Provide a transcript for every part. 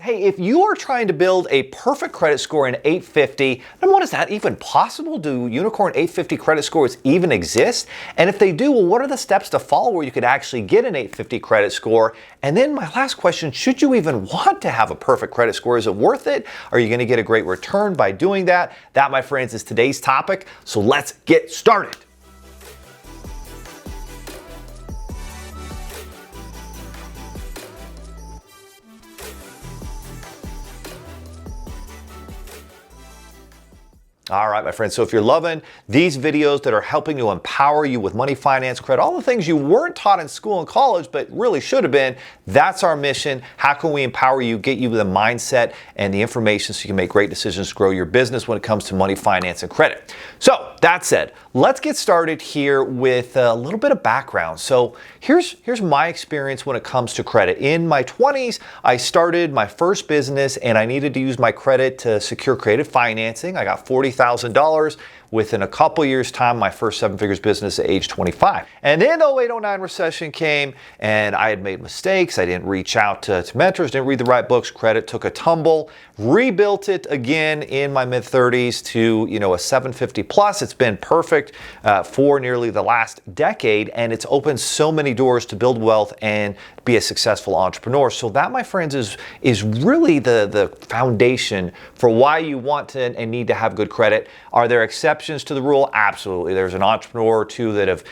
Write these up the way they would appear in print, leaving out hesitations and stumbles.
Hey, if you are trying to build a perfect credit score in 850, number one, is that even possible? Do Unicorn 850 credit scores even exist? And if they do, well, what are the steps to follow where you could actually get an 850 credit score? And then my last question, should you even want to have a perfect credit score? Is it worth it? Are you going to get a great return by doing that? That, my friends, is today's topic. So let's get started. All right, my friends, so if you're loving these videos that are helping to empower you with money, finance, credit, all the things you weren't taught in school and college but really should have been, that's our mission. How can we empower you, get you the mindset and the information so you can make great decisions to grow your business when it comes to money, finance, and credit? So that said, let's get started here with a little bit of background. So here's my experience when it comes to credit. In my 20s, I started my first business and I needed to use my credit to secure creative financing. I got $40,000 within a couple years' time, my first seven figures business at age 25. And then the 08-09 recession came and I had made mistakes. I didn't reach out to mentors, didn't read the right books. Credit took a tumble, rebuilt it again in my mid 30s to, a 750 plus. It's been perfect for nearly the last decade, and it's opened so many doors to build wealth and be a successful entrepreneur. So that, my friends, is really the foundation for why you want to and need to have good credit. Are there exceptions to the rule? Absolutely. There's an entrepreneur or two that have,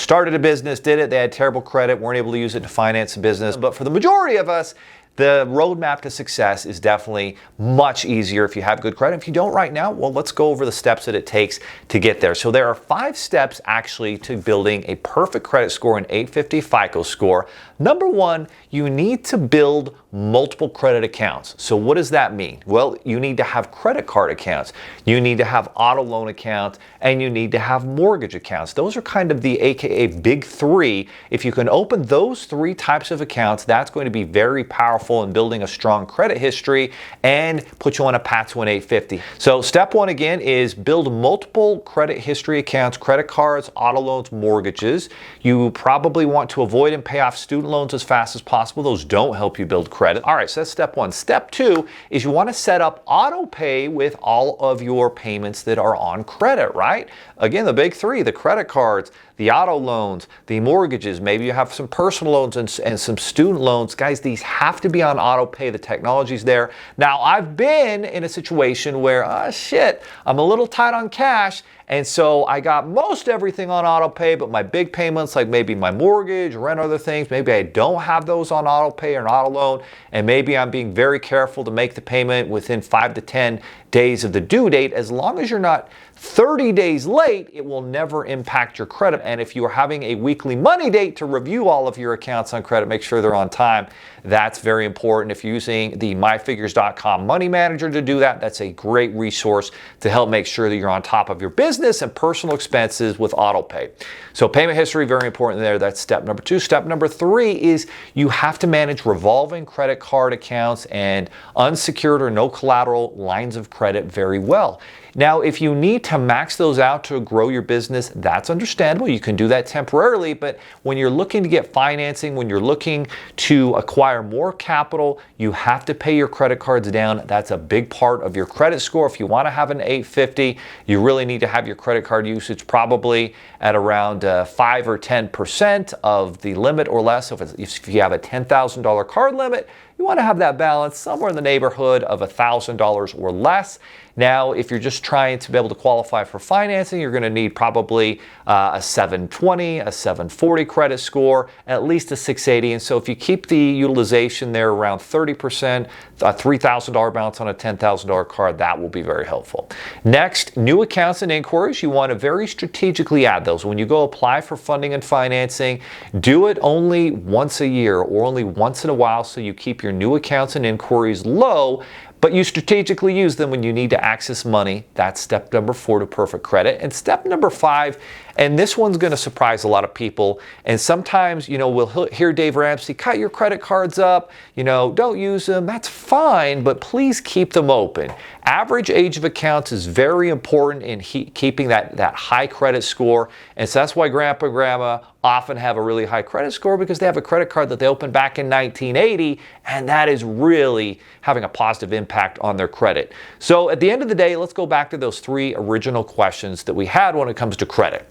started a business, did it, they had terrible credit, weren't able to use it to finance a business. But for the majority of us, the roadmap to success is definitely much easier if you have good credit. If you don't right now, well, let's go over the steps that it takes to get there. So there are 5 steps actually to building a perfect credit score, an 850 FICO score. Number 1, you need to build multiple credit accounts. So what does that mean? Well, you need to have credit card accounts, you need to have auto loan accounts, and you need to have mortgage accounts. Those are kind of the AKA big 3. If you can open those 3 types of accounts, that's going to be very powerful in building a strong credit history and put you on a path to an 850. So step 1 again is build multiple credit history accounts, credit cards, auto loans, mortgages. You probably want to avoid and pay off student loans as fast as possible. Those don't help you build credit. All right, so that's step 1. Step 2 is you want to set up auto pay with all of your payments that are on credit, right? Again, the big 3, the credit cards, the auto loans, the mortgages, maybe you have some personal loans and some student loans. Guys, these have to be on auto pay. The technology's there. Now, I've been in a situation where, I'm a little tight on cash, and so I got most everything on auto pay, but my big payments, like maybe my mortgage, rent, other things, maybe I don't have those on auto pay or an auto loan, and maybe I'm being very careful to make the payment within 5 to 10 days of the due date. As long as you're not 30 days late, it will never impact your credit. And if you are having a weekly money date to review all of your accounts on credit, make sure they're on time. That's very important. If you're using the myfigures.com money manager to do that, that's a great resource to help make sure that you're on top of your business and personal expenses with auto pay. So payment history, very important there. That's step number 2. Step number 3 is you have to manage revolving credit card accounts and unsecured or no collateral lines of credit very well. Now, if you need to max those out to grow your business, that's understandable. You can do that temporarily, but when you're looking to get financing, when you're looking to acquire more capital, you have to pay your credit cards down. That's a big part of your credit score. If you want to have an 850, you really need to have your credit card usage probably at around 5 or 10% of the limit or less. So if you have a $10,000 card limit, you want to have that balance somewhere in the neighborhood of $1,000 or less. Now, if you're just trying to be able to qualify for financing, you're going to need probably a 720, a 740 credit score, at least a 680. And so if you keep the utilization there around 30%, a $3,000 balance on a $10,000 card, that will be very helpful. Next, new accounts and inquiries. You want to very strategically add those. When you go apply for funding and financing, do it only once a year or only once in a while so you keep your new accounts and inquiries low. but you strategically use them when you need to access money. That's step number 4 to perfect credit. And step number 5, and this one's going to surprise a lot of people. And sometimes, we'll hear Dave Ramsey, cut your credit cards up, don't use them. That's fine, but please keep them open. Average age of accounts is very important in keeping that high credit score. And so that's why grandpa and grandma often have a really high credit score, because they have a credit card that they opened back in 1980, and that is really having a positive impact on their credit. So at the end of the day, let's go back to those 3 original questions that we had when it comes to credit.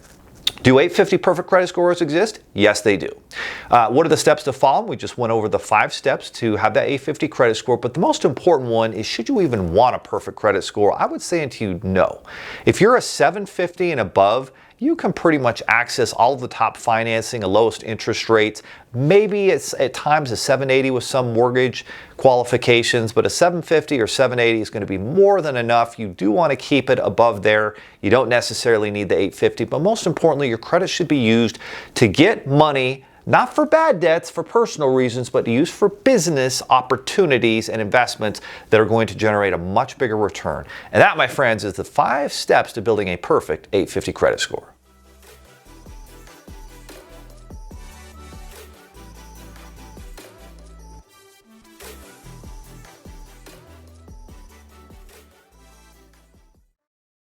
Do 850 perfect credit scores exist? Yes, they do. What are the steps to follow? We just went over the 5 steps to have that 850 credit score, but the most important one is, should you even want a perfect credit score? I would say to you, no. If you're a 750 and above, you can pretty much access all of the top financing and lowest interest rates. Maybe it's at times a 780 with some mortgage qualifications, but a 750 or 780 is going to be more than enough. You do want to keep it above there. You don't necessarily need the 850, but most importantly, your credit should be used to get money, not for bad debts, for personal reasons, but to use for business opportunities and investments that are going to generate a much bigger return. And that, my friends, is the 5 steps to building a perfect 850 credit score.